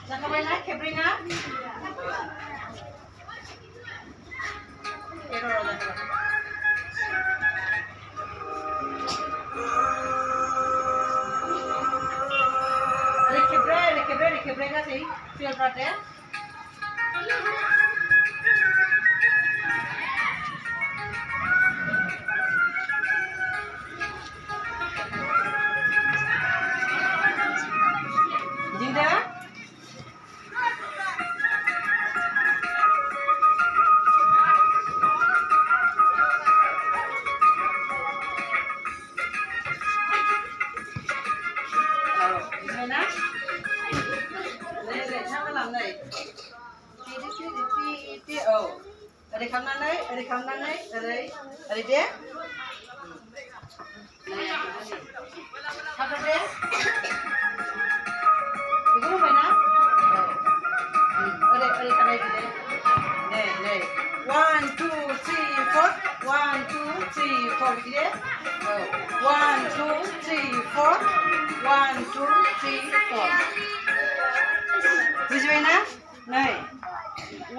जाखाबायना खेब्रैना खेब्रै गासै फिल्डफ्राथे गिदिंदो Oरै खालामनानै ओरै दे थाब दे बेखौ होबायना ओरै थाबाय दे नै 1 2 3 4 1 2 3 4 बिदि दे 1 2 3 4 1 2 3 4 बुजिबायना नै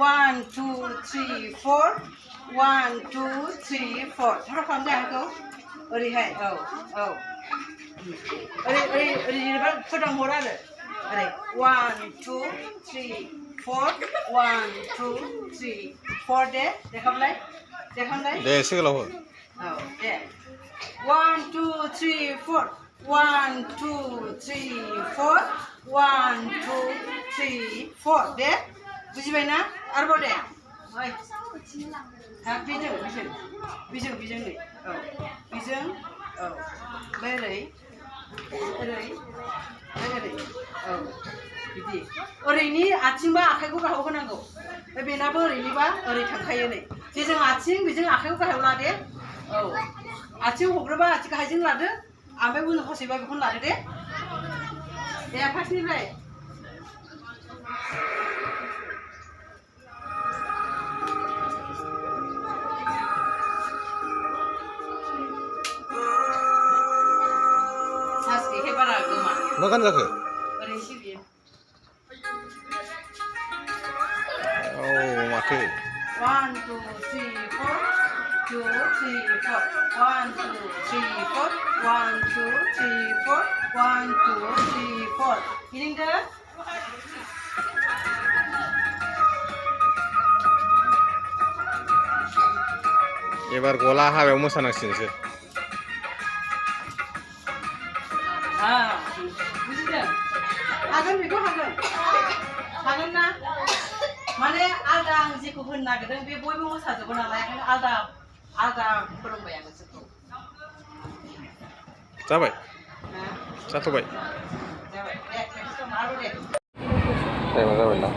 1 2 3 4 1 2 3 4 थाब खालामदो आंखौ ओरैहाय ओरै फोदांहर आरो ओरै 1 2 3 4 1 2 3 4 दे देखामलाय दे एसे गोलाव हो दे 1 2 3 4 1 2 3 4 1 2 3 4 दे बुजिबायना आरोबाव दे बेजों नै बेजों ओमफ्राय ओरै बिदि ओरैनि आथिंबा आखाइखौ गाहायाव होनांगौ ओमफ्राय बेनाबो ओरैनिबा ओरै थांखायो नै जेजों आथिं बेजों आखाइखौ गाहायाव लादे आथिं हग्रोबा आथिं गाहायजों लादो ओमफ्राय उनाव हसेबा बेखौनो लादो दे फार्स्टनिफ्राय मा गान जाखो? ओरैनोसो बियो माथो 1 2 3 4 2 3 4 1 2 3 4 1 2 3 4 1 2 3 4 गिदिंदो एबार गला हाबायाव मोसानांसिगोनसो बुजिदों हागोन बेखौ हागोन ना माने आलदा आं जेखौ होनो नागिरदों बे बयबो मोसाजोबो नालाय ओंखायनो आलदा फोरोंबाय आं नोंसोरखौ जाबाय जाथ'बाय टाइमा जाबाय ना